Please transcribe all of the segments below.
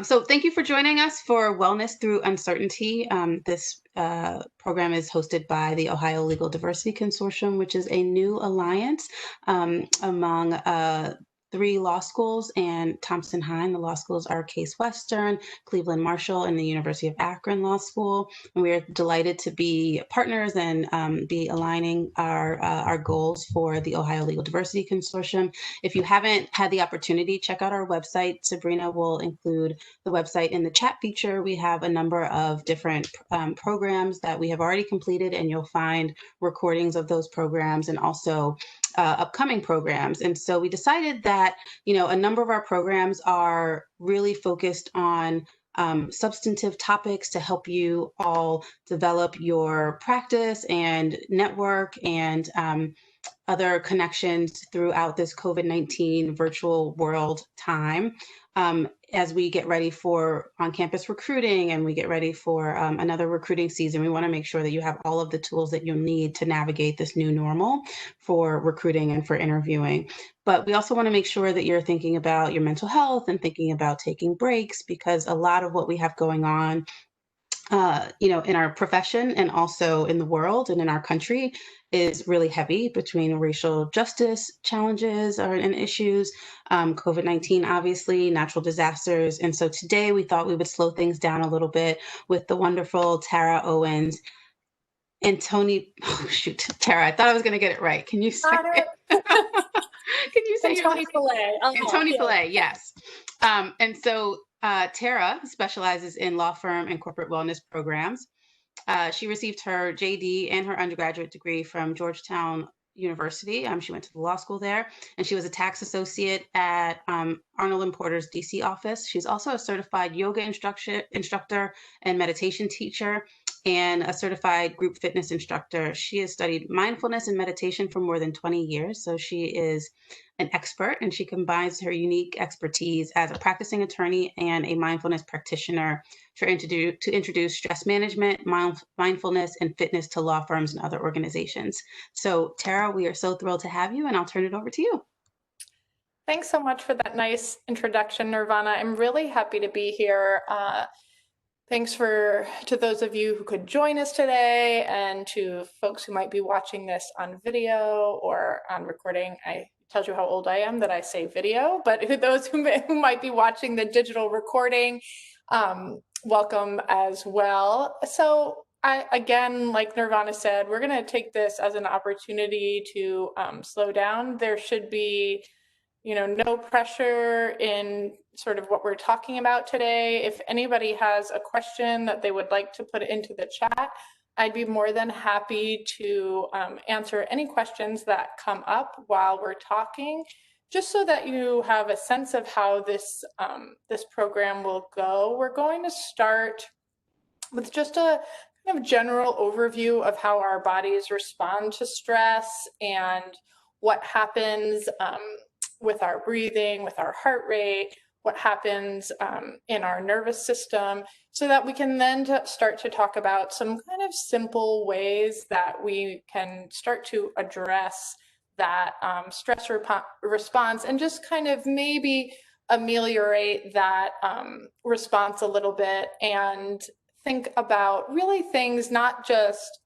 So thank you for joining us for Wellness Through Uncertainty. This program is hosted by the Ohio Legal Diversity Consortium, which is a new alliance among 3 law schools and Thompson Hine. The law schools are Case Western, Cleveland Marshall, and the University of Akron Law School. And we are delighted to be partners and be aligning our goals for the Ohio Legal Diversity Consortium. If you haven't had the opportunity, check out our website. Sabrina will include the website in the chat feature. We have a number of different programs that we have already completed, and you'll find recordings of those programs and also upcoming programs. And so we decided that, a number of our programs are really focused on substantive topics to help you all develop your practice and network and other connections throughout this COVID-19 virtual world time. As we get ready for on-campus recruiting and we get ready for another recruiting season, we want to make sure that you have all of the tools that you'll need to navigate this new normal for recruiting and for interviewing. But we also want to make sure that you're thinking about your mental health and thinking about taking breaks, because a lot of what we have going on in our profession and also in the world and in our country is really heavy, between racial justice challenges and issues, COVID-19, obviously, natural disasters. And so today we thought we would slow things down a little bit with the wonderful Tara Owens Tara, I thought I was going to get it right. Can you say it? Can you say Antonipillai. Antonipillai, yes. And so Tara specializes in law firm and corporate wellness programs. She received her JD and her undergraduate degree from Georgetown University. She went to the law school there, and she was a tax associate at Arnold & Porter's DC office. She's also a certified yoga instructor and meditation teacher, and a certified group fitness instructor. She has studied mindfulness and meditation for more than 20 years. So she is an expert, and she combines her unique expertise as a practicing attorney and a mindfulness practitioner to introduce stress management, mindfulness, and fitness to law firms and other organizations. So Tara, we are so thrilled to have you, and I'll turn it over to you. Thanks so much for that nice introduction, Nirvana. I'm really happy to be here. Thanks to those of you who could join us today, and to folks who might be watching this on video or on recording. I tells you how old I am that I say video, but those who might be watching the digital recording, welcome as well. So again, like Nirvana said, we're going to take this as an opportunity to slow down. There should be no pressure in sort of what we're talking about today. If anybody has a question that they would like to put into the chat, I'd be more than happy to answer any questions that come up while we're talking, just so that you have a sense of how this program will go. We're going to start with just a kind of general overview of how our bodies respond to stress and what happens with our breathing, with our heart rate, what happens in our nervous system, so that we can then start to talk about some kind of simple ways that we can start to address that stress response, and just kind of maybe ameliorate that response a little bit, and think about really things not just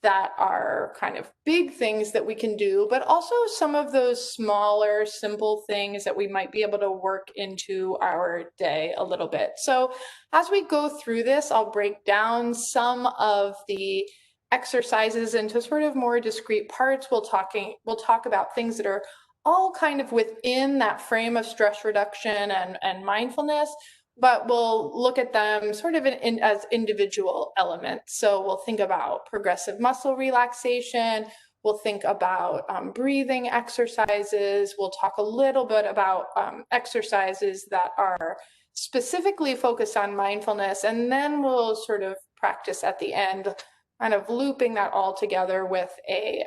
that are kind of big things that we can do, but also some of those smaller, simple things that we might be able to work into our day a little bit. So as we go through this, I'll break down some of the exercises into sort of more discrete parts. We'll talk about things that are all kind of within that frame of stress reduction and mindfulness, but we'll look at them sort of as individual elements. So we'll think about progressive muscle relaxation. We'll think about breathing exercises. We'll talk a little bit about exercises that are specifically focused on mindfulness. And then we'll sort of practice at the end, kind of looping that all together with a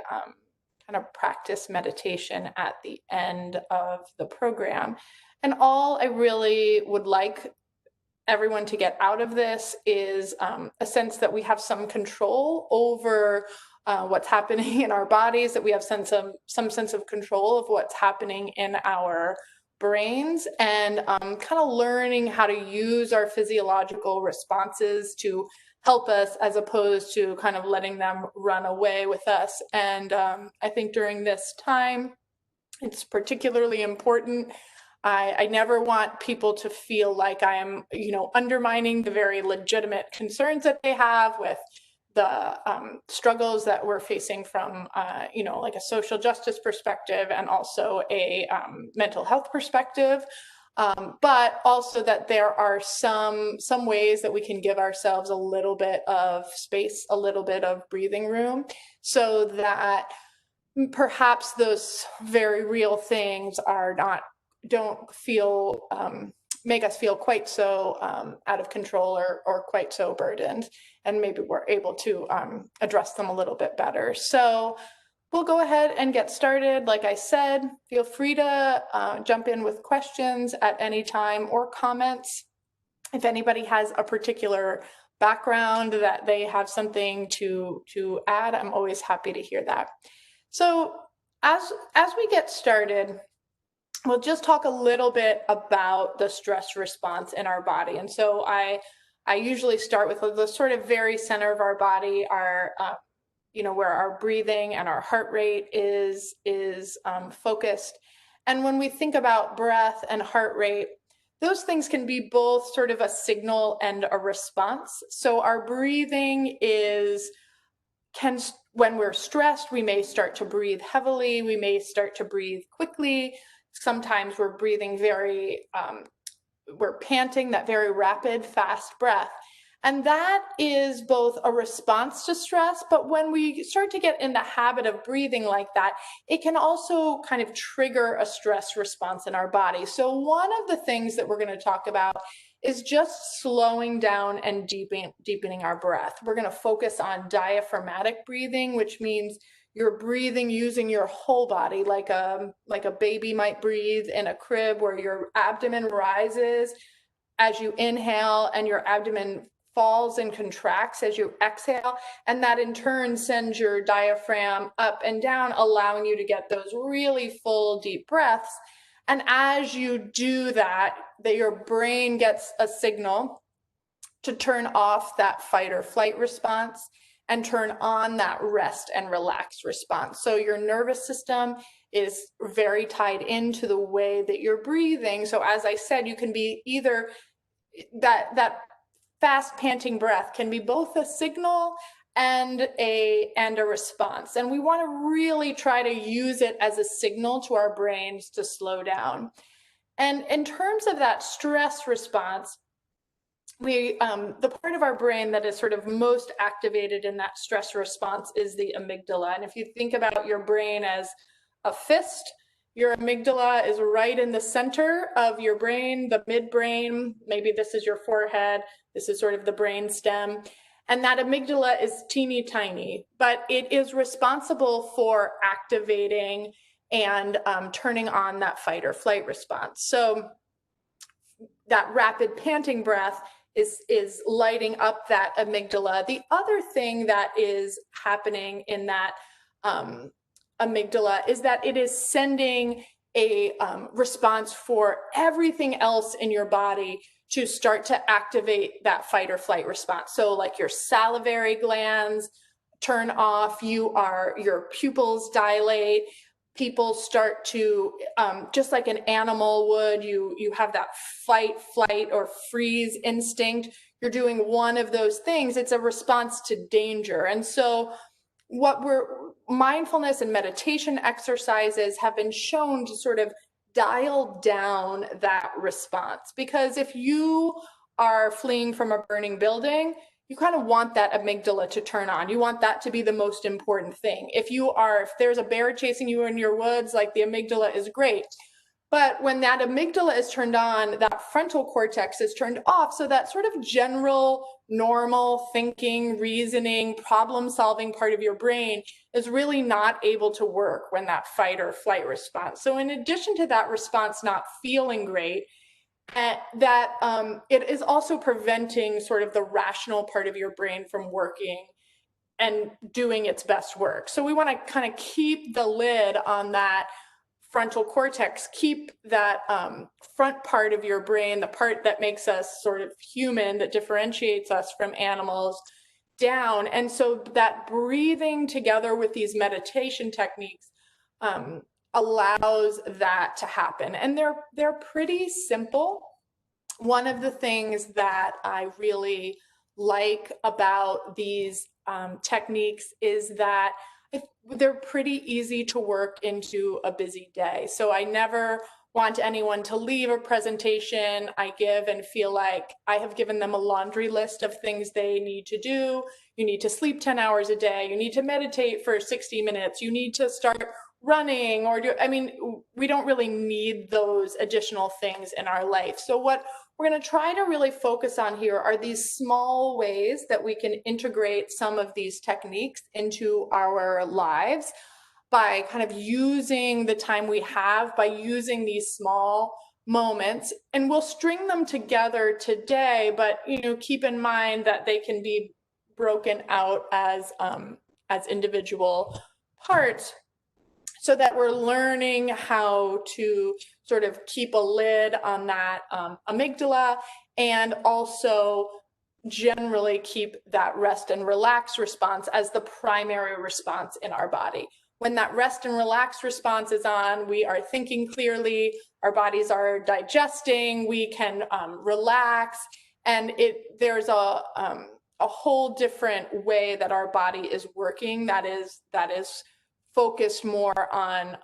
kind of practice meditation at the end of the program. And all I really would like everyone to get out of this is a sense that we have some control over what's happening in our bodies, that we have some sense of control of what's happening in our brains and kind of learning how to use our physiological responses to help us as opposed to kind of letting them run away with us. And I think during this time, it's particularly important. I never want people to feel like I am, undermining the very legitimate concerns that they have with the struggles that we're facing from, like a social justice perspective and also a mental health perspective. But also that there are some ways that we can give ourselves a little bit of space, a little bit of breathing room, so that perhaps those very real things don't feel make us feel quite so out of control or quite so burdened, and maybe we're able to address them a little bit better. So we'll go ahead and get started. Like I said, feel free to jump in with questions at any time or comments. If anybody has a particular background that they have something to add, I'm always happy to hear that. So as we get started, we'll just talk a little bit about the stress response in our body. And so I usually start with the sort of very center of our body, our where our breathing and our heart rate is focused. And when we think about breath and heart rate, those things can be both sort of a signal and a response. So our breathing when we're stressed, we may start to breathe heavily, we may start to breathe quickly. Sometimes we're breathing we're panting, that very rapid, fast breath. And that is both a response to stress, but when we start to get in the habit of breathing like that, it can also kind of trigger a stress response in our body. So one of the things that we're going to talk about is just slowing down and deepening our breath. We're going to focus on diaphragmatic breathing, which means you're breathing using your whole body, like a baby might breathe in a crib, where your abdomen rises as you inhale and your abdomen falls and contracts as you exhale, and that in turn sends your diaphragm up and down, allowing you to get those really full, deep breaths. And as you do that your brain gets a signal to turn off that fight or flight response and turn on that rest and relax response. So your nervous system is very tied into the way that you're breathing. So as I said, you can be either that fast panting breath can be both a signal and a response. And we want to really try to use it as a signal to our brains to slow down. And in terms of that stress response, the part of our brain that is sort of most activated in that stress response is the amygdala. And if you think about your brain as a fist, your amygdala is right in the center of your brain, the midbrain. Maybe this is your forehead. This is sort of the brain stem. And that amygdala is teeny tiny, but it is responsible for activating and turning on that fight or flight response. So that rapid panting breath is lighting up that amygdala. The other thing that is happening in that amygdala is that it is sending a response for everything else in your body to start to activate that fight or flight response. So like your salivary glands turn off, your pupils dilate, people start to, just like an animal would, you have that fight, flight, or freeze instinct. You're doing one of those things. It's a response to danger. And so mindfulness and meditation exercises have been shown to sort of dial down that response. Because if you are fleeing from a burning building, you kind of want that amygdala to turn on. You want that to be the most important thing. If there's a bear chasing you in your woods, like, the amygdala is great. But when that amygdala is turned on, that frontal cortex is turned off. So that sort of general, normal thinking, reasoning, problem-solving part of your brain is really not able to work when that fight or flight response. So in addition to that response not feeling great, it is also preventing sort of the rational part of your brain from working and doing its best work. So we want to kind of keep the lid on that frontal cortex, keep that front part of your brain, the part that makes us sort of human, that differentiates us from animals, down. And so that breathing together with these meditation techniques allows that to happen. And they're pretty simple. One of the things that I really like about these techniques is that they're pretty easy to work into a busy day. So I never want anyone to leave a presentation I give and feel like I have given them a laundry list of things they need to do. You need to sleep 10 hours a day. You need to meditate for 60 minutes. You need to start running or we don't really need those additional things in our life. So what we're going to try to really focus on here are these small ways that we can integrate some of these techniques into our lives by kind of using the time we have, by using these small moments. And we'll string them together today, but keep in mind that they can be broken out as individual parts, so that we're learning how to sort of keep a lid on that amygdala, and also generally keep that rest and relax response as the primary response in our body. When that rest and relax response is on, we are thinking clearly, our bodies are digesting, we can relax, and there's a whole different way that our body is working that is focused more on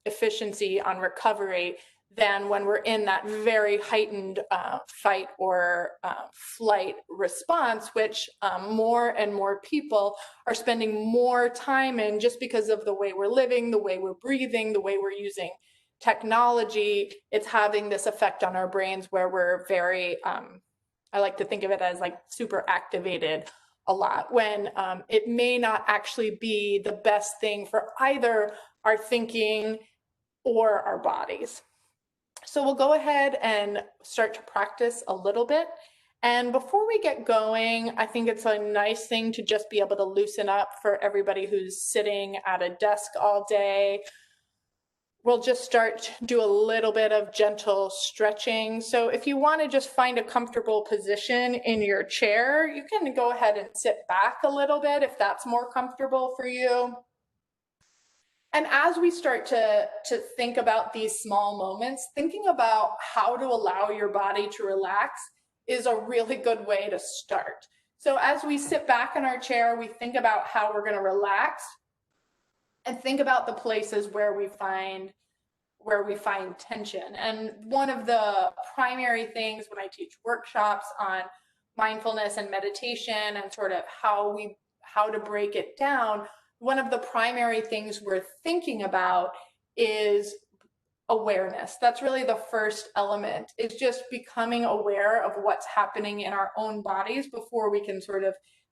efficiency, on recovery, than when we're in that very heightened fight or flight response, which more and more people are spending more time in, just because of the way we're living, the way we're breathing, the way we're using technology. It's having this effect on our brains where we're very, I like to think of it as like super activated a lot, when it may not actually be the best thing for either our thinking or our bodies. So we'll go ahead and start to practice a little bit. And before we get going, I think it's a nice thing to just be able to loosen up for everybody who's sitting at a desk all day. We'll just start to do a little bit of gentle stretching. So if you want to just find a comfortable position in your chair, you can go ahead and sit back a little bit if that's more comfortable for you. And as we start to think about these small moments, thinking about how to allow your body to relax is a really good way to start. So as we sit back in our chair, we think about how we're going to relax, and think about the places where we find tension. And one of the primary things when I teach workshops on mindfulness and meditation and sort of how to break it down, one of the primary things we're thinking about is awareness. That's really the first element, is just becoming aware of what's happening in our own bodies before we can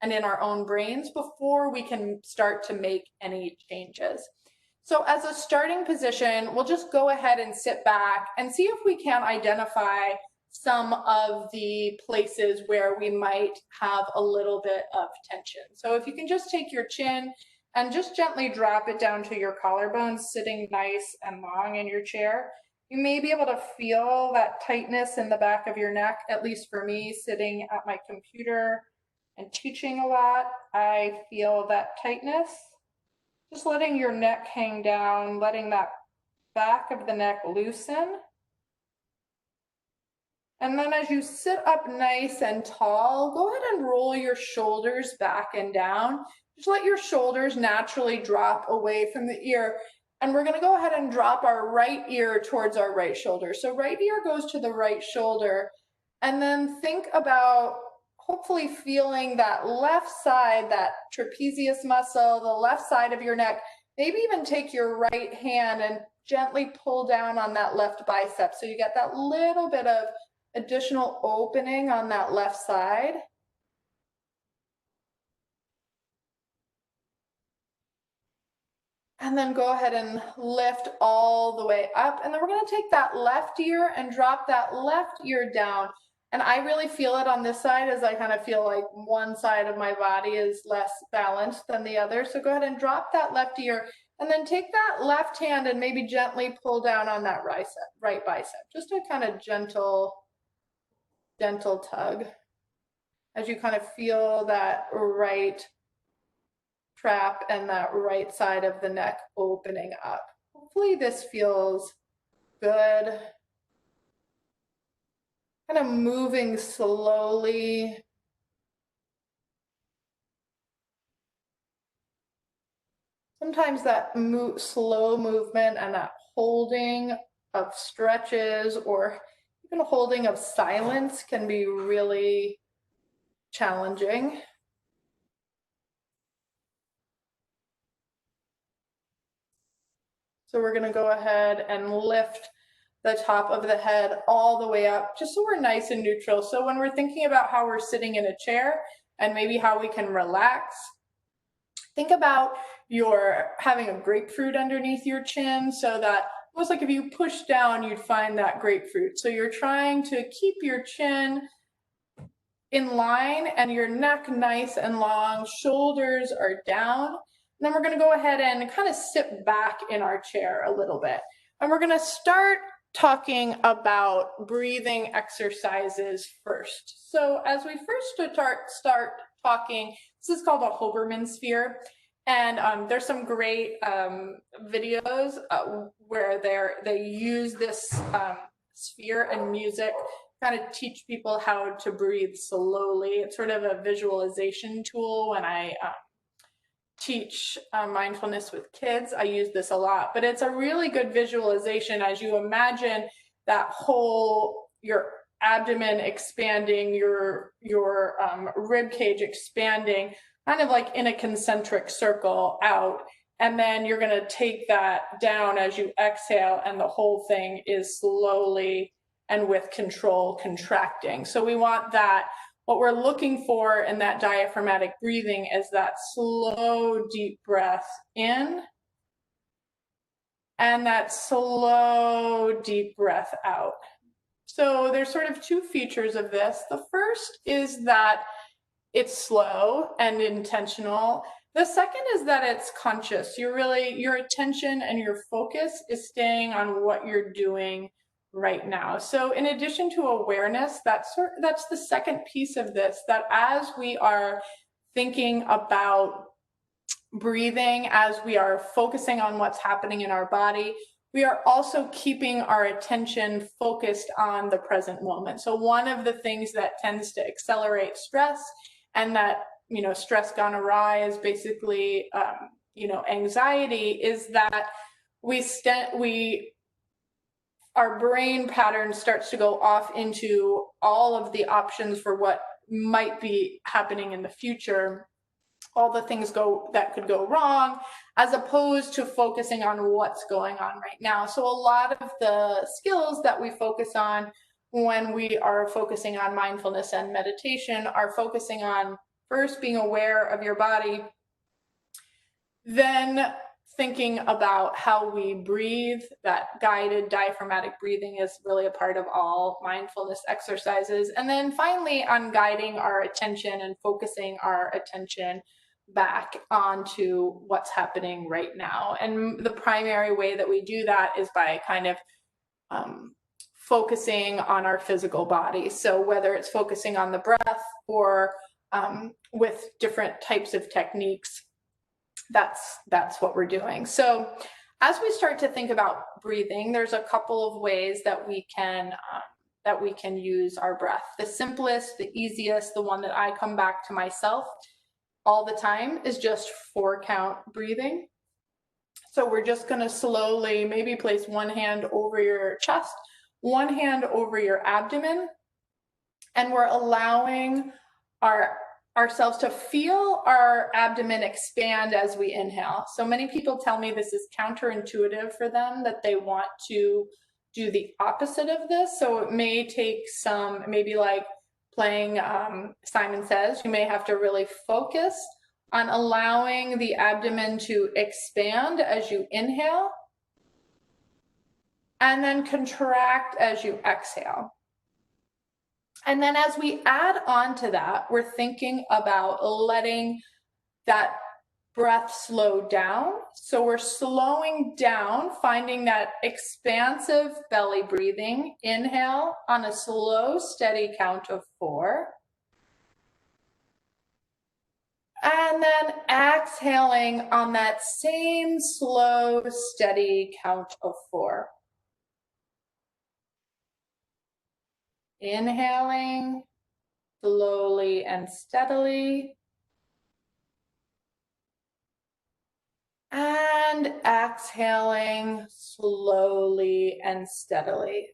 and in our own brains before we can start to make any changes. So as a starting position, we'll just go ahead and sit back and see if we can identify some of the places where we might have a little bit of tension. So if you can just take your chin and just gently drop it down to your collarbones, sitting nice and long in your chair. You may be able to feel that tightness in the back of your neck, at least for me, sitting at my computer and teaching a lot. I feel that tightness. Just letting your neck hang down, letting that back of the neck loosen. And then as you sit up nice and tall, go ahead and roll your shoulders back and down. Just let your shoulders naturally drop away from the ear. And we're going to go ahead and drop our right ear towards our right shoulder. So right ear goes to the right shoulder. And then think about hopefully feeling that left side, that trapezius muscle, the left side of your neck. Maybe even take your right hand and gently pull down on that left bicep. So you get that little bit of additional opening on that left side. And then go ahead and lift all the way up. And then we're going to take that left ear and drop that left ear down. And I really feel it on this side, as I kind of feel like one side of my body is less balanced than the other. So go ahead and drop that left ear. And then take that left hand and maybe gently pull down on that right bicep. Just a kind of gentle tug as you kind of feel that right trap and that right side of the neck opening up. Hopefully this feels good. Kind of moving slowly. Sometimes that slow movement and that holding of stretches or even holding of silence can be really challenging. So we're going to go ahead and lift the top of the head all the way up, just so we're nice and neutral. So when we're thinking about how we're sitting in a chair and maybe how we can relax, think about your having a grapefruit underneath your chin, so that almost like if you push down, you'd find that grapefruit. So you're trying to keep your chin in line and your neck nice and long, shoulders are down. And then we're going to go ahead and kind of sit back in our chair a little bit. And we're going to start talking about breathing exercises first. So as we first start talking, this is called a Hoberman sphere. And there's some great videos where they use this sphere and music, kind of teach people how to breathe slowly. It's sort of a visualization tool. When I teach mindfulness with kids, I use this a lot, but it's a really good visualization as you imagine that your abdomen expanding, your rib cage expanding, kind of like in a concentric circle out. And then you're going to take that down as you exhale, and the whole thing is slowly and with control contracting. So we want that. What we're looking for in that diaphragmatic breathing is that slow, deep breath in and that slow, deep breath out. So there's sort of two features of this. The first is that it's slow and intentional. The second is that it's conscious. Your attention and your focus is staying on what you're doing right now. So in addition to awareness, that's the second piece of this, that as we are thinking about breathing, as we are focusing on what's happening in our body, we are also keeping our attention focused on the present moment. So one of the things that tends to accelerate stress, and that, stress gone awry is basically, anxiety, is that our brain pattern starts to go off into all of the options for what might be happening in the future, all the things that could go wrong, as opposed to focusing on what's going on right now. So a lot of the skills that we focus on when we are focusing on mindfulness and meditation are focusing on first being aware of your body, then thinking about how we breathe. That guided diaphragmatic breathing is really a part of all mindfulness exercises. And then finally, on guiding our attention and focusing our attention back onto what's happening right now. And the primary way that we do that is by kind of focusing on our physical body. So whether it's focusing on the breath or with different types of techniques, that's what we're doing. So as we start to think about breathing, there's a couple of ways that we can use our breath. The simplest, the easiest, the one that I come back to myself all the time is just 4-count breathing. So we're just going to slowly maybe place one hand over your chest, one hand over your abdomen, and we're allowing ourselves to feel our abdomen expand as we inhale. So many people tell me this is counterintuitive for them, that they want to do the opposite of this. So it may take some, maybe like playing Simon Says, you may have to really focus on allowing the abdomen to expand as you inhale and then contract as you exhale. And then as we add on to that, we're thinking about letting that breath slow down. So we're slowing down, finding that expansive belly breathing. Inhale on a slow, steady count of 4. And then exhaling on that same slow, steady count of 4. Inhaling slowly and steadily. And exhaling slowly and steadily.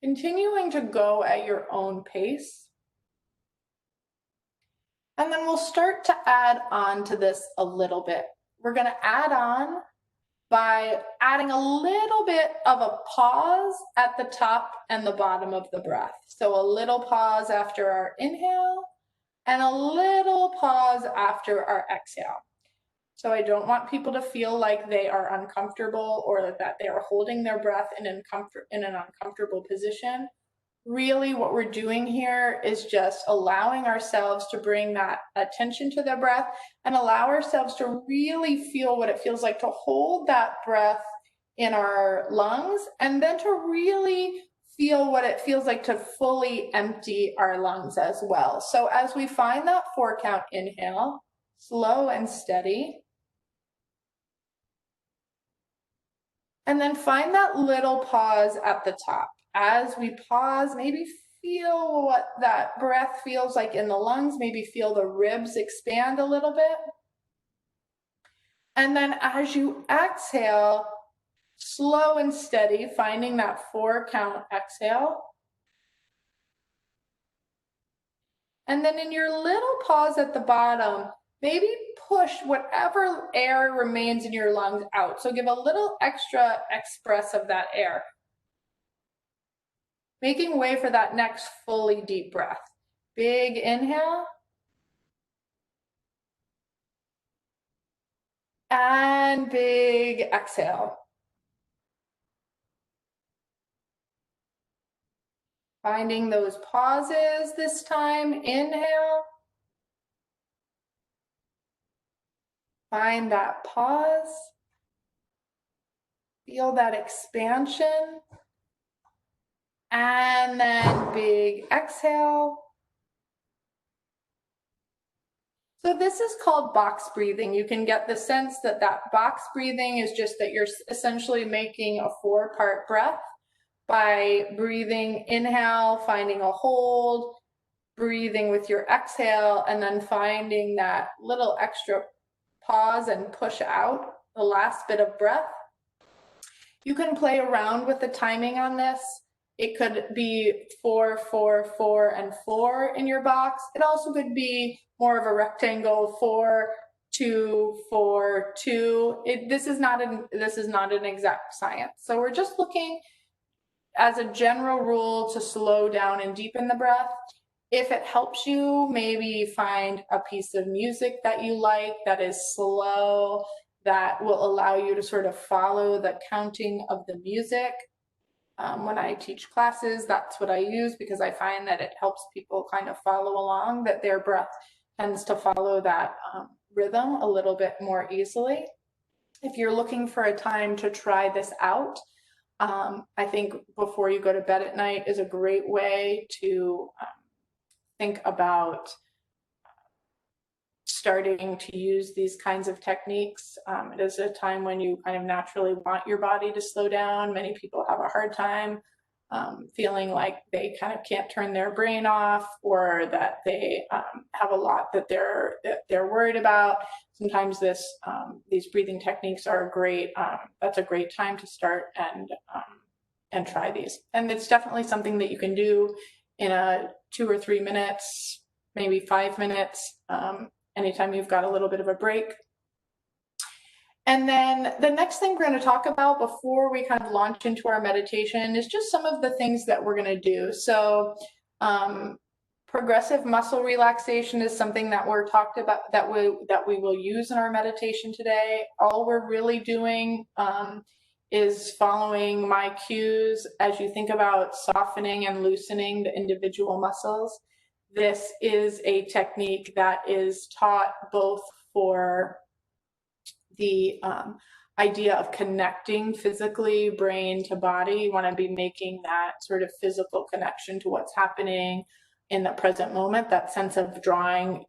Continuing to go at your own pace. And then we'll start to add on to this a little bit. We're going to add on by adding a little bit of a pause at the top and the bottom of the breath. So a little pause after our inhale and a little pause after our exhale. So I don't want people to feel like they are uncomfortable or that they are holding their breath in an uncomfortable position. Really what we're doing here is just allowing ourselves to bring that attention to the breath and allow ourselves to really feel what it feels like to hold that breath in our lungs, and then to really feel what it feels like to fully empty our lungs as well. So as we find that 4 count inhale, slow and steady, and then find that little pause at the top. As we pause, maybe feel what that breath feels like in the lungs, maybe feel the ribs expand a little bit. And then as you exhale, slow and steady, finding that 4 count exhale. And then in your little pause at the bottom, maybe push whatever air remains in your lungs out. So give a little extra express of that air, making way for that next fully deep breath. Big inhale. And big exhale. Finding those pauses this time. Inhale. Find that pause. Feel that expansion. And then big exhale. So this is called box breathing. You can get the sense that that box breathing is just that you're essentially making a 4-part breath by breathing, inhale, finding a hold, breathing with your exhale, and then finding that little extra pause and push out the last bit of breath. You can play around with the timing on this. It could be 4, 4, 4, and 4 in your box. It also could be more of a rectangle, 4, 2, 4, 2. This is not an exact science. So we're just looking as a general rule to slow down and deepen the breath. If it helps you, maybe find a piece of music that you like that is slow, that will allow you to sort of follow the counting of the music. When I teach classes, that's what I use because I find that it helps people kind of follow along, that their breath tends to follow that rhythm a little bit more easily. If you're looking for a time to try this out, I think before you go to bed at night is a great way to think about starting to use these kinds of techniques. It is a time when you kind of naturally want your body to slow down. Many people have a hard time feeling like they kind of can't turn their brain off, or that they have a lot that they're worried about. Sometimes these breathing techniques are great. That's a great time to start and try these. And it's definitely something that you can do in a 2 or 3 minutes, maybe 5 minutes, anytime you've got a little bit of a break. And then the next thing we're going to talk about before we kind of launch into our meditation is just some of the things that we're going to do. So progressive muscle relaxation is something that we're talked about, that we will use in our meditation today. All we're really doing is following my cues as you think about softening and loosening the individual muscles. this is a technique that is taught both for the idea of connecting physically, brain to body. You want to be making that sort of physical connection to what's happening in the present moment, that sense of drawing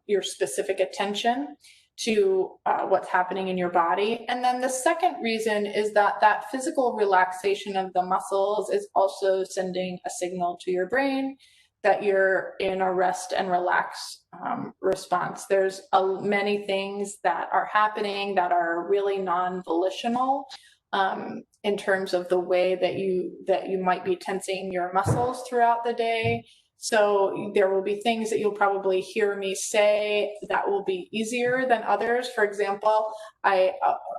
your specific attention to what's happening in your body. And then the second reason is that that physical relaxation of the muscles is also sending a signal to your brain that you're in a rest and relax response. There's many things that are happening that are really non-volitional in terms of the way that you might be tensing your muscles throughout the day. So there will be things that you'll probably hear me say that will be easier than others. For example, I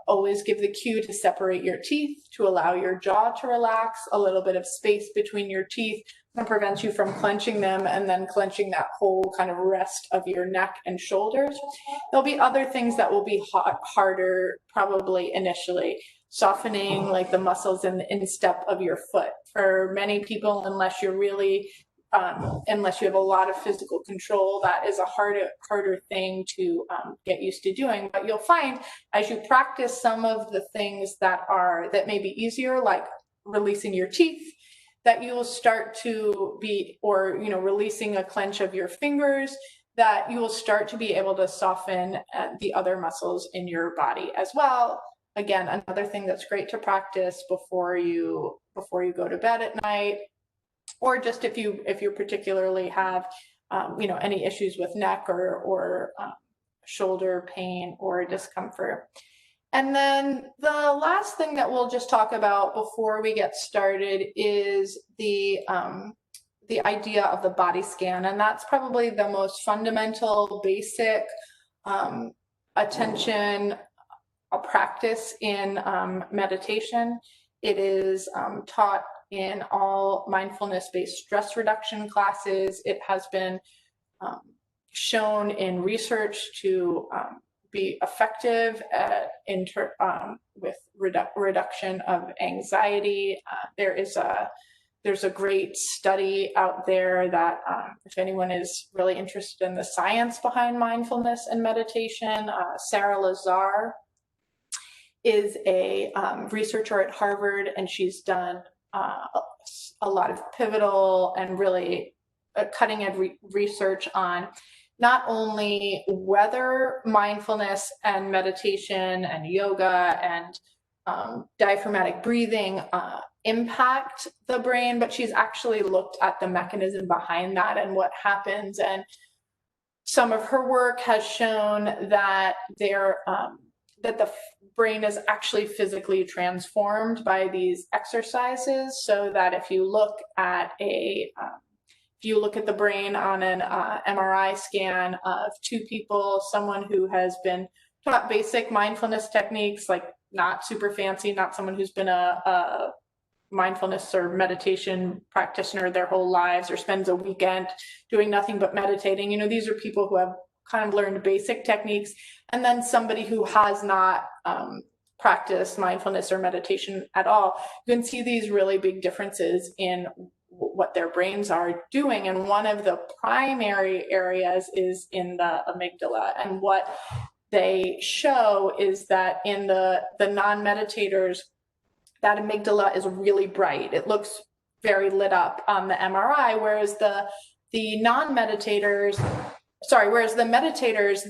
always give the cue to separate your teeth, to allow your jaw to relax, a little bit of space between your teeth that prevents you from clenching them and then clenching that whole kind of rest of your neck and shoulders. There'll be other things that will be harder probably initially. Softening like the muscles in the instep of your foot. For many people, unless you're really unless you have a lot of physical control, that is a harder thing to get used to doing. But you'll find as you practice some of the things that may be easier, like releasing your teeth, that you will start to be, or releasing a clench of your fingers, that you will start to be able to soften the other muscles in your body as well. Again, another thing that's great to practice before you go to bed at night, or just if you particularly have any issues with neck or shoulder pain or discomfort. And then the last thing that we'll just talk about before we get started is the idea of the body scan, and that's probably the most fundamental, basic attention practice in meditation. It is taught in all mindfulness-based stress reduction classes. It has been shown in research to be effective with reduction of anxiety. There's a great study out there that if anyone is really interested in the science behind mindfulness and meditation, Sarah Lazar is a researcher at Harvard, and she's done a lot of pivotal and really cutting-edge research on not only whether mindfulness and meditation and yoga and diaphragmatic breathing impact the brain, but she's actually looked at the mechanism behind that and what happens. And some of her work has shown that that the brain is actually physically transformed by these exercises, so that if you look at the brain on an MRI scan of two people, someone who has been taught basic mindfulness techniques, like not super fancy, not someone who's been a mindfulness or meditation practitioner their whole lives or spends a weekend doing nothing but meditating. These are people who have kind of learned basic techniques, and then somebody who has not practiced mindfulness or meditation at all. You can see these really big differences in what their brains are doing, and one of the primary areas is in the amygdala. And what they show is that in the non-meditators, that amygdala is really bright. It looks very lit up on the MRI, whereas the meditators,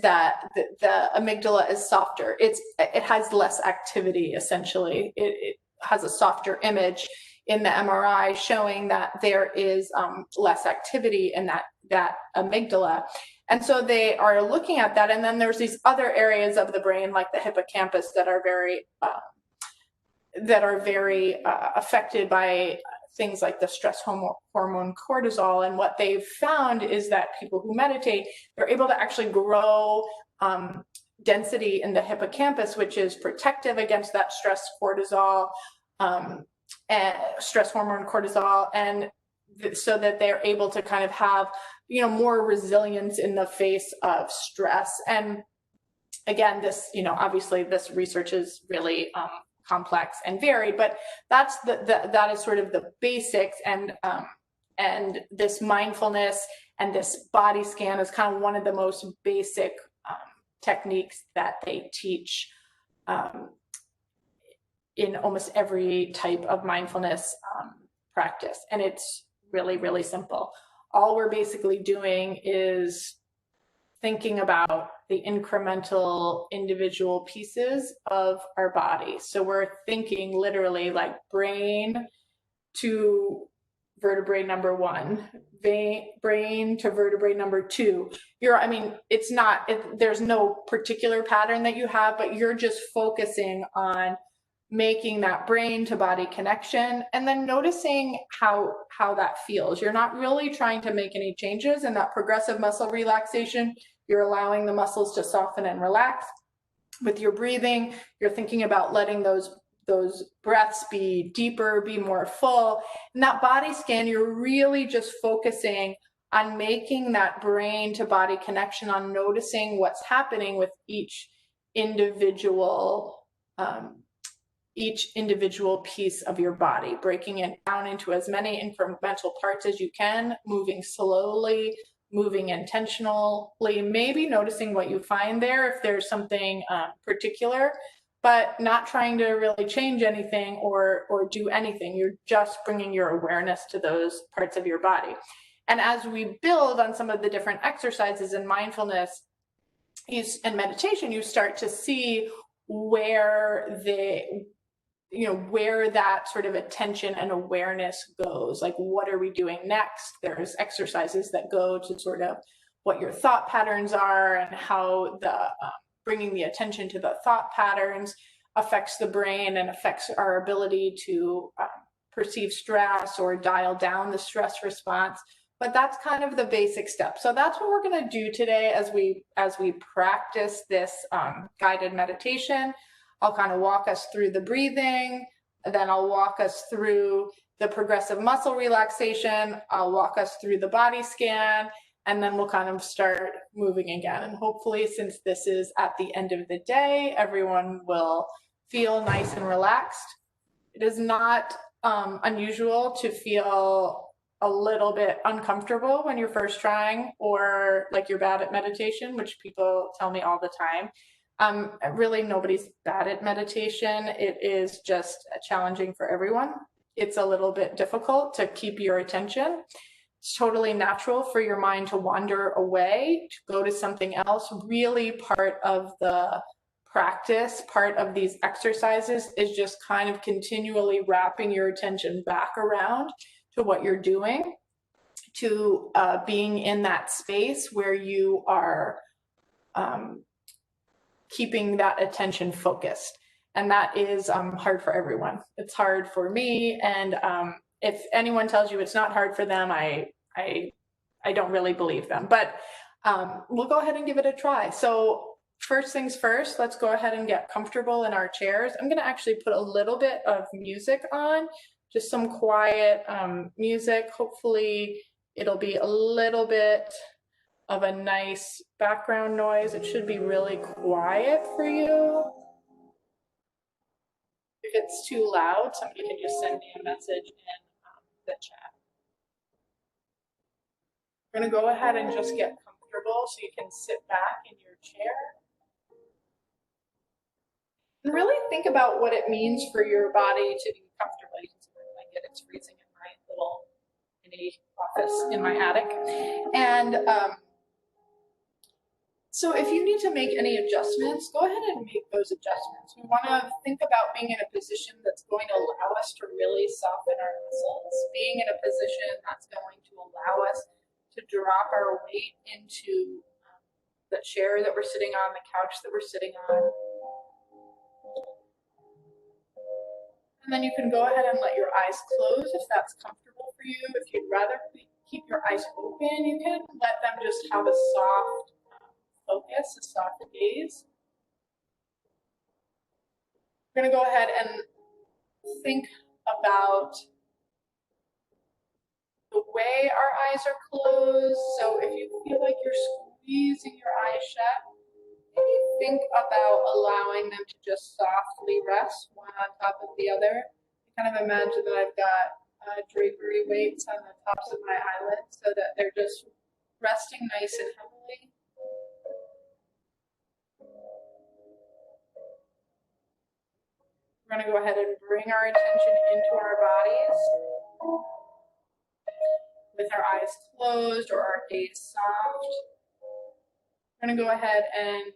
that the amygdala is softer. It has less activity, essentially. It has a softer image in the MRI, showing that there is less activity in that amygdala. And so they are looking at that. And then there's these other areas of the brain, like the hippocampus, that are very affected by things like the stress hormone cortisol. And what they've found is that people who meditate, they're able to actually grow density in the hippocampus, which is protective against that stress cortisol and stress hormone cortisol, and so that they're able to kind of have more resilience in the face of stress. And again, this obviously this research is really complex and varied, but that is sort of the basics. And And this mindfulness and this body scan is kind of one of the most basic techniques that they teach in almost every type of mindfulness practice. And it's really, really simple. All we're basically doing is thinking about the incremental individual pieces of our body. So we're thinking literally like brain to vertebrae number 1, brain to vertebrae number 2. It's not, there's no particular pattern that you have, but you're just focusing on making that brain to body connection and then noticing how that feels. You're not really trying to make any changes in that progressive muscle relaxation. You're allowing the muscles to soften and relax. With your breathing, you're thinking about letting those breaths be deeper, be more full. And that body scan, you're really just focusing on making that brain to body connection, on noticing what's happening with each individual piece of your body, breaking it down into as many incremental parts as you can, moving slowly, moving intentionally, maybe noticing what you find there if there's something particular, but not trying to really change anything or do anything. You're just bringing your awareness to those parts of your body. And as we build on some of the different exercises in mindfulness and meditation, you start to see where that sort of attention and awareness goes. Like, what are we doing next? There's exercises that go to sort of what your thought patterns are and how the bringing the attention to the thought patterns affects the brain and affects our ability to perceive stress or dial down the stress response. But that's kind of the basic step. So that's what we're going to do today as we practice this guided meditation. I'll kind of walk us through the breathing, then I'll walk us through the progressive muscle relaxation, I'll walk us through the body scan, and then we'll kind of start moving again. And hopefully, since this is at the end of the day, everyone will feel nice and relaxed. It is not unusual to feel a little bit uncomfortable when you're first trying, or like you're bad at meditation, which people tell me all the time. Really, nobody's bad at meditation. It is just challenging for everyone. It's a little bit difficult to keep your attention. It's totally natural for your mind to wander away, to go to something else. Really, part of the practice, part of these exercises is just kind of continually wrapping your attention back around to what you're doing, to being in that space where you are keeping that attention focused. And that is hard for everyone. It's hard for me. And if anyone tells you it's not hard for them, I don't really believe them. But we'll go ahead and give it a try. So first things first, let's go ahead and get comfortable in our chairs. I'm going to actually put a little bit of music on, just some quiet music. Hopefully it'll be a little bit of a nice background noise. It should be really quiet for you. If it's too loud, somebody can just send me a message in the chat. We're going to go ahead and just get comfortable so you can sit back in your chair. And really think about what it means for your body to be comfortable. You can see my blanket, it's freezing in my little mini office in my attic. And so if you need to make any adjustments, go ahead and make those adjustments. We want to think about being in a position that's going to allow us to really soften our muscles, being in a position that's going to allow us to drop our weight into the chair that we're sitting on, the couch that we're sitting on. And then you can go ahead and let your eyes close if that's comfortable for you. If you'd rather keep your eyes open, you can let them just have a soft focus, a soft gaze. We're going to go ahead and think about the way our eyes are closed. So if you feel like you're squeezing your eyes shut, maybe think about allowing them to just softly rest one on top of the other. Kind of imagine that I've got drapery weights on the tops of my eyelids so that they're just resting nice and heavily. We're going to go ahead and bring our attention into our bodies with our eyes closed or our gaze soft. We're going to go ahead and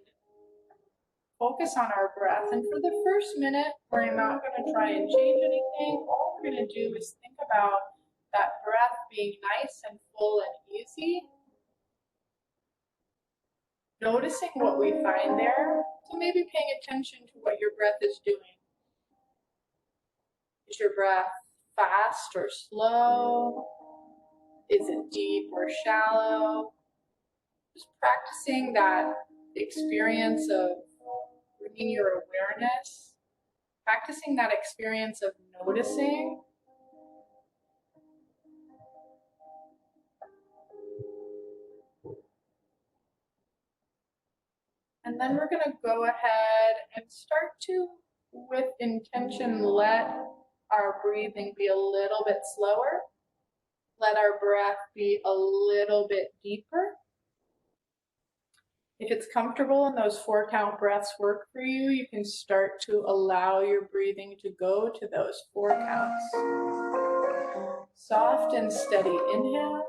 focus on our breath. And for the first minute, we're not going to try and change anything. All we're going to do is think about that breath being nice and full and easy. Noticing what we find there. So maybe paying attention to what your breath is doing. Is your breath fast or slow? Is it deep or shallow? Just practicing that experience of bringing your awareness, practicing that experience of noticing. And then we're going to go ahead and start to, with intention, let our breathing be a little bit slower. Let our breath be a little bit deeper. If it's comfortable and those 4-count breaths work for you, you can start to allow your breathing to go to those 4 counts. Soft and steady inhale.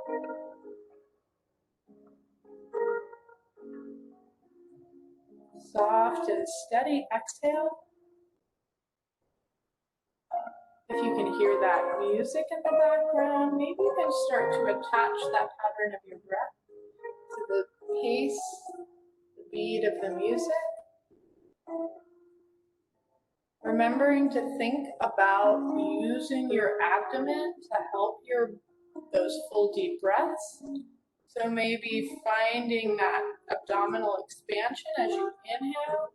Soft and steady exhale. If you can hear that music in the background, maybe you can start to attach that pattern of your breath to the pace, the beat of the music. Remembering to think about using your abdomen to help those full deep breaths. So maybe finding that abdominal expansion as you inhale.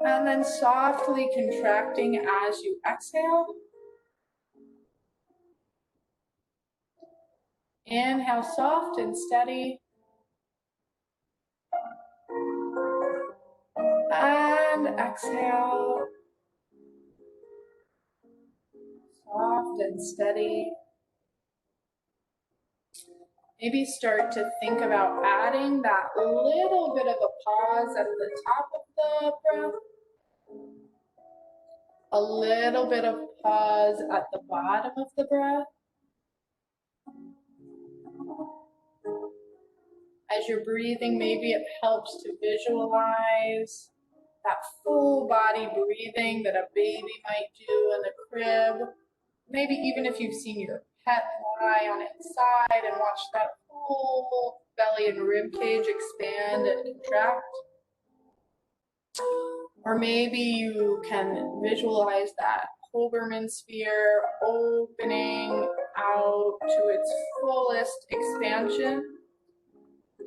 And then softly contracting as you exhale. Inhale soft and steady. And exhale. Soft and steady. Maybe start to think about adding that little bit of a pause at the top of the breath. A little bit of pause at the bottom of the breath. As you're breathing, maybe it helps to visualize that full body breathing that a baby might do in the crib. Maybe even if you've seen your pet lie on its side and watch that whole belly and rib cage expand and contract. Or maybe you can visualize that Hoberman sphere opening out to its fullest expansion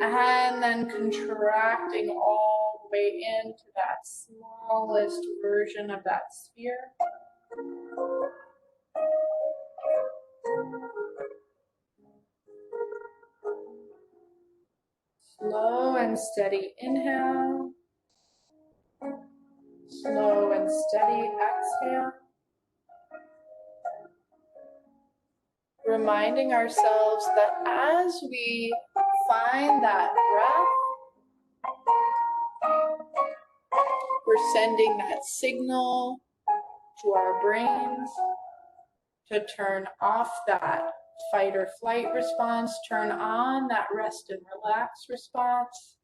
and then contracting all the way into that smallest version of that sphere. Slow and steady inhale. Slow and steady exhale. Reminding ourselves that as we find that breath, we're sending that signal to our brains to turn off that fight or flight response, turn on that rest and relax response.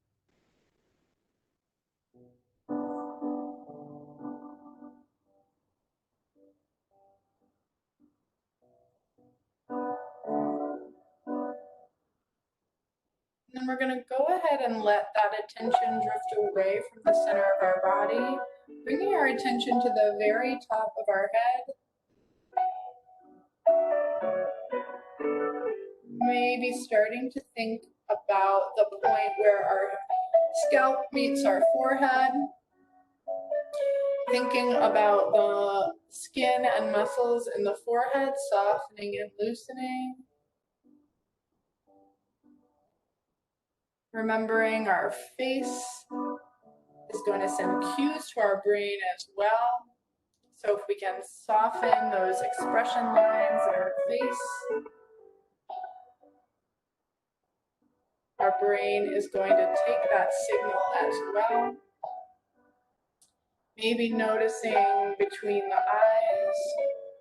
And then we're going to go ahead and let that attention drift away from the center of our body, bringing our attention to the very top of our head. Maybe starting to think about the point where our scalp meets our forehead. Thinking about the skin and muscles in the forehead softening and loosening. Remembering our face is going to send cues to our brain as well. So if we can soften those expression lines in our face, our brain is going to take that signal as well. Maybe noticing between the eyes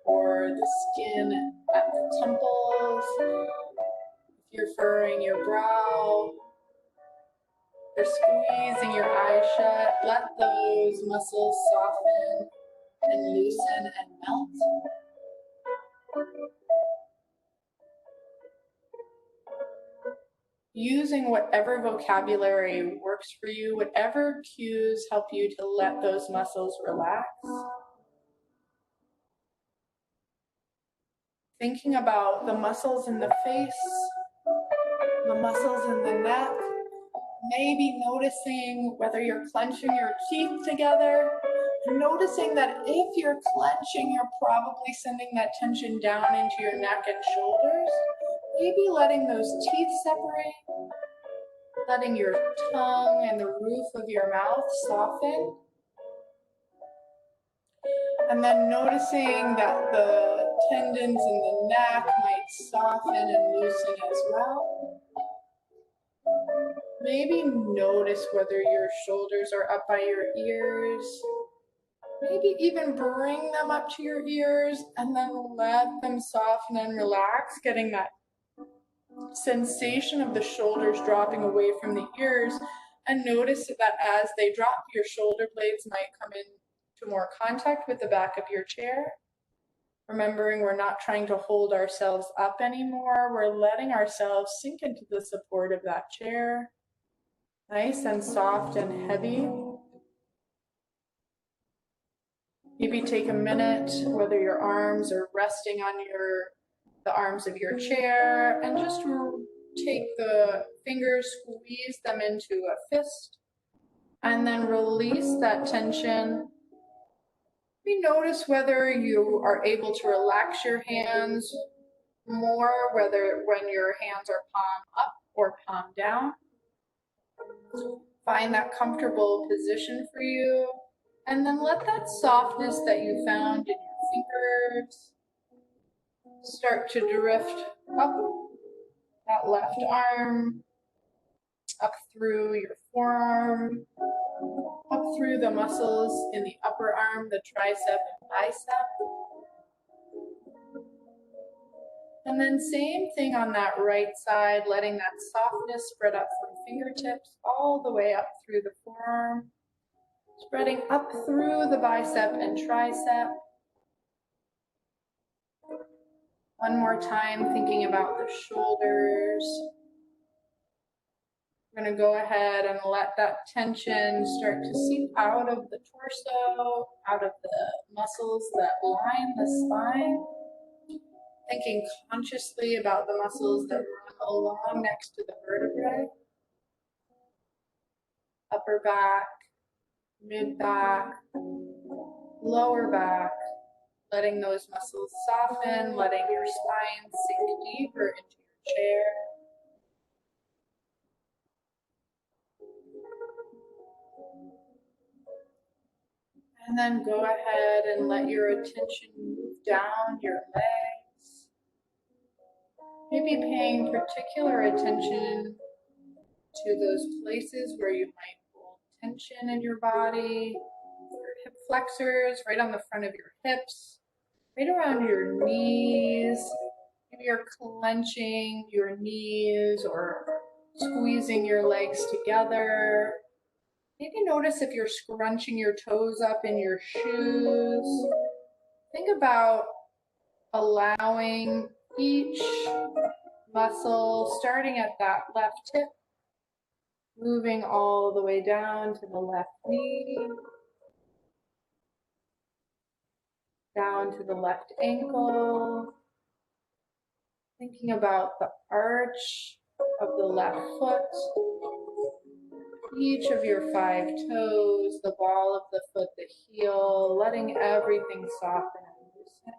or the skin at the temples, if you're furrowing your brow, or squeezing your eyes shut, let those muscles soften and loosen and melt. Using whatever vocabulary works for you, whatever cues help you to let those muscles relax. Thinking about the muscles in the face, the muscles in the neck, maybe noticing whether you're clenching your teeth together, noticing that if you're clenching, you're probably sending that tension down into your neck and shoulders. Maybe letting those teeth separate, letting your tongue and the roof of your mouth soften. And then noticing that the tendons in the neck might soften and loosen as well. Maybe notice whether your shoulders are up by your ears. Maybe even bring them up to your ears and then let them soften and relax, getting that sensation of the shoulders dropping away from the ears. And notice that as they drop, your shoulder blades might come into more contact with the back of your chair. Remembering we're not trying to hold ourselves up anymore. We're letting ourselves sink into the support of that chair. Nice and soft and heavy. Maybe take a minute, whether your arms are resting on the arms of your chair, and just take the fingers, squeeze them into a fist, and then release that tension. Maybe notice whether you are able to relax your hands more, whether when your hands are palm up or palm down. Find that comfortable position for you, and then let that softness that you found in your fingers start to drift up that left arm, up through your forearm, up through the muscles in the upper arm, the tricep and bicep. And then same thing on that right side, letting that softness spread up from fingertips all the way up through the forearm, spreading up through the bicep and tricep. One more time, thinking about the shoulders. We're going to go ahead and let that tension start to seep out of the torso, out of the muscles that line the spine. Thinking consciously about the muscles that run along next to the vertebrae. Upper back, mid back, lower back. Letting those muscles soften, letting your spine sink deeper into your chair. And then go ahead and let your attention move down your legs. Maybe paying particular attention to those places where you might hold tension in your body, your hip flexors, right on the front of your hips, right around your knees. Maybe you're clenching your knees or squeezing your legs together. Maybe notice if you're scrunching your toes up in your shoes. Think about allowing each muscle, starting at that left hip, moving all the way down to the left knee, down to the left ankle. Thinking about the arch of the left foot, each of your 5 toes, the ball of the foot, the heel, letting everything soften and loosen.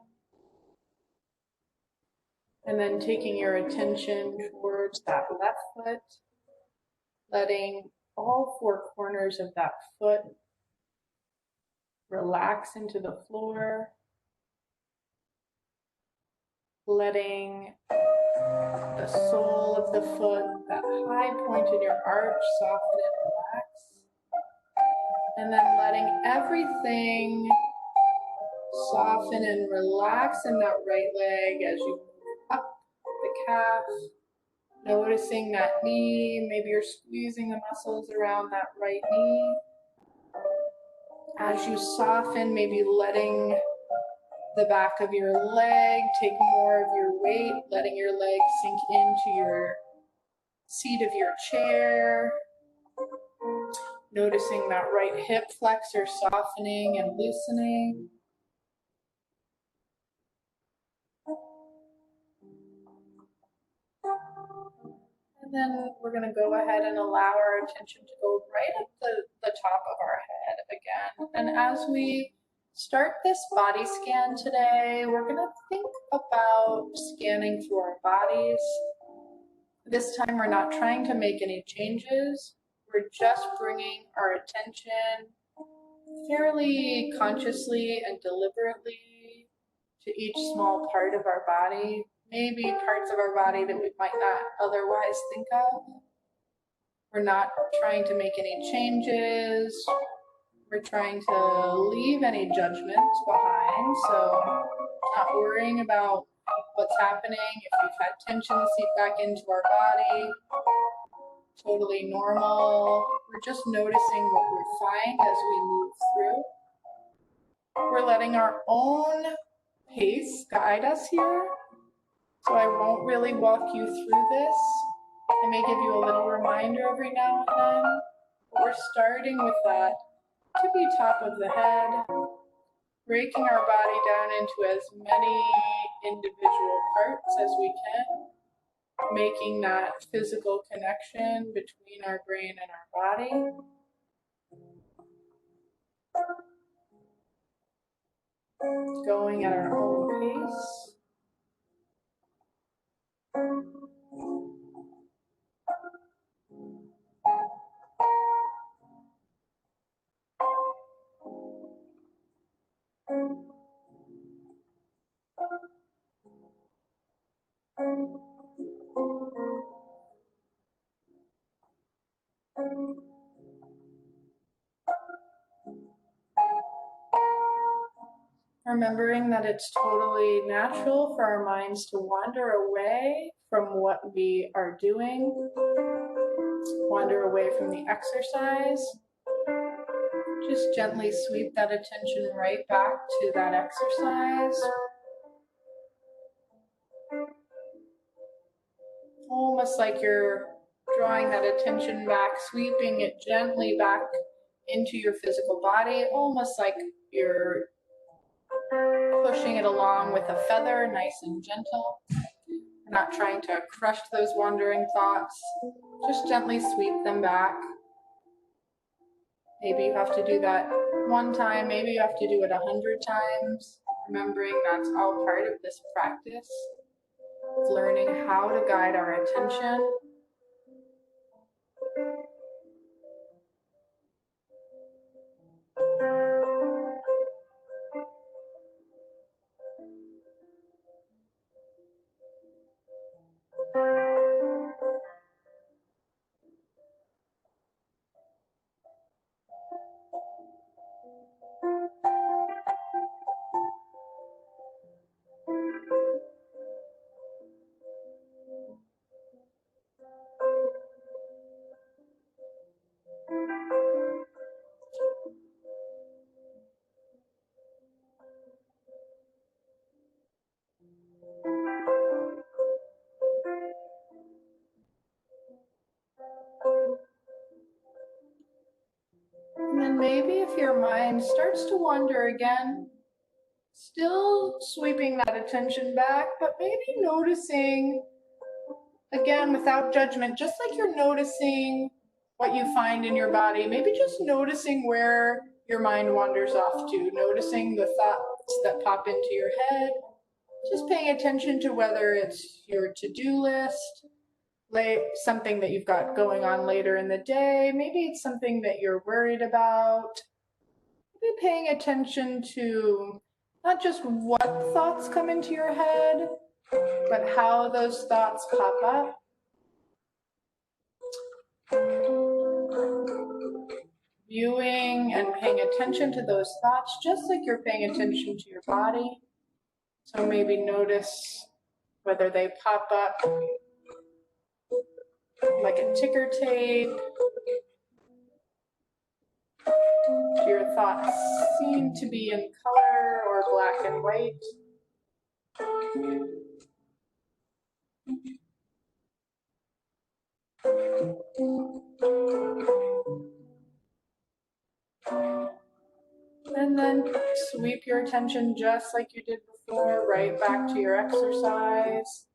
And then taking your attention towards that left foot, letting all 4 corners of that foot relax into the floor, letting the sole of the foot, that high point in your arch, soften and relax. And then letting everything soften and relax in that right leg as you move up the calf, noticing that knee. Maybe you're squeezing the muscles around that right knee. As you soften, maybe letting the back of your leg take more of your weight, letting your leg sink into your seat of your chair, noticing that right hip flexor softening and loosening. And then we're going to go ahead and allow our attention to go right at the top of our head again. And as we start this body scan today, we're going to think about scanning through our bodies. This time we're not trying to make any changes. We're just bringing our attention fairly consciously and deliberately to each small part of our body, maybe parts of our body that we might not otherwise think of. We're not trying to make any changes. We're trying to leave any judgments behind, so not worrying about what's happening. If we've had tension seep back into our body, totally normal. We're just noticing what we find as we move through. We're letting our own pace guide us here, so I won't really walk you through this. I may give you a little reminder every now and then. But we're starting with that tippy top of the head, breaking our body down into as many individual parts as we can, making that physical connection between our brain and our body. Going at our own pace. Remembering that it's totally natural for our minds to wander away from what we are doing, wander away from the exercise. Just gently sweep that attention right back to that exercise. Almost like you're drawing that attention back, sweeping it gently back into your physical body, almost like you're pushing it along with a feather, nice and gentle. We're not trying to crush those wandering thoughts, just gently sweep them back. Maybe you have to do that one time, maybe you have to do it 100 times, remembering that's all part of this practice, learning how to guide our attention. And then maybe if your mind starts to wander again, still sweeping that attention back, but maybe noticing, again, without judgment, just like you're noticing what you find in your body, maybe just noticing where your mind wanders off to, noticing the thoughts that pop into your head, just paying attention to whether it's your to-do list, something that you've got going on later in the day, maybe it's something that you're worried about. Be paying attention to not just what thoughts come into your head, but how those thoughts pop up. Viewing and paying attention to those thoughts, just like you're paying attention to your body. So maybe notice whether they pop up like a ticker tape. Do your thoughts seem to be in color or black and white? And then sweep your attention just like you did before, right back to your exercise.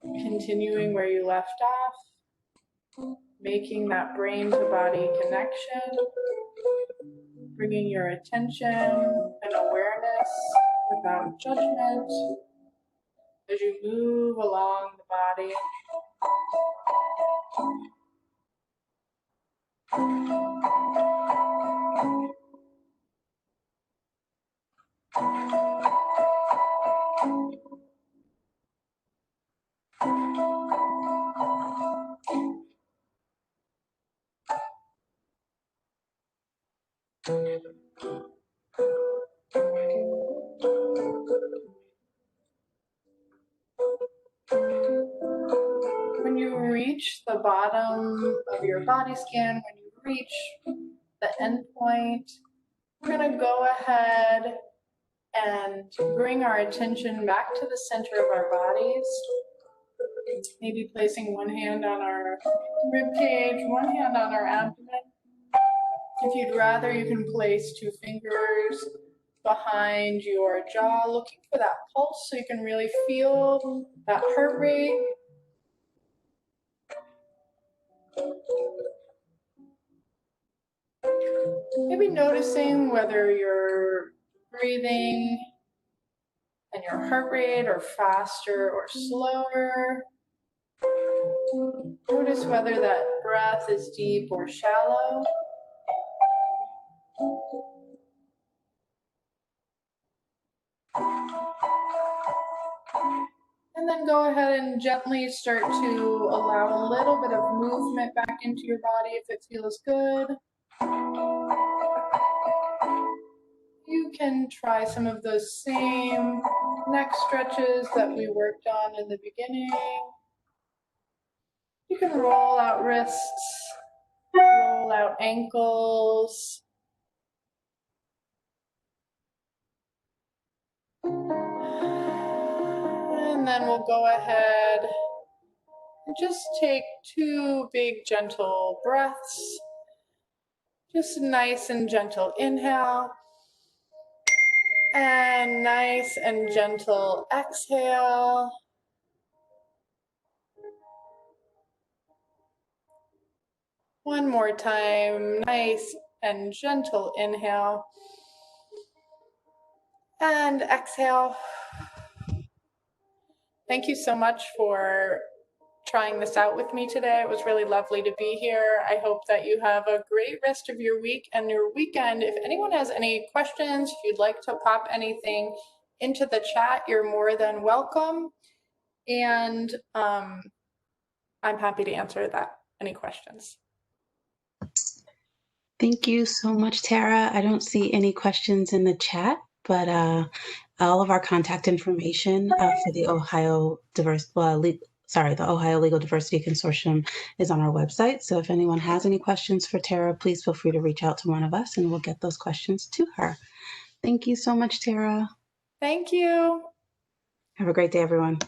Continuing where you left off, making that brain to body connection, bringing your attention and awareness without judgment as you move along the body. When you reach the bottom of your body scan, when you reach the end point, we're going to go ahead and bring our attention back to the center of our bodies. Maybe placing one hand on our rib cage, one hand on our abdomen. If you'd rather, you can place 2 fingers behind your jaw, looking for that pulse so you can really feel that heart rate. Maybe noticing whether your breathing and your heart rate are faster or slower. Notice whether that breath is deep or shallow. And then go ahead and gently start to allow a little bit of movement back into your body if it feels good. You can try some of those same neck stretches that we worked on in the beginning. You can roll out wrists, roll out ankles. And then we'll go ahead and just take 2 big gentle breaths. Just nice and gentle inhale. And nice and gentle exhale. One more time, nice and gentle inhale. And exhale. Thank you so much for trying this out with me today. It was really lovely to be here. I hope that you have a great rest of your week and your weekend. If anyone has any questions, if you'd like to pop anything into the chat, you're more than welcome. And I'm happy to answer any questions. Thank you so much, Tara. I don't see any questions in the chat, but all of our contact information for the Ohio Legal Diversity Consortium is on our website. So if anyone has any questions for Tara, please feel free to reach out to one of us and we'll get those questions to her. Thank you so much, Tara. Thank you. Have a great day, everyone.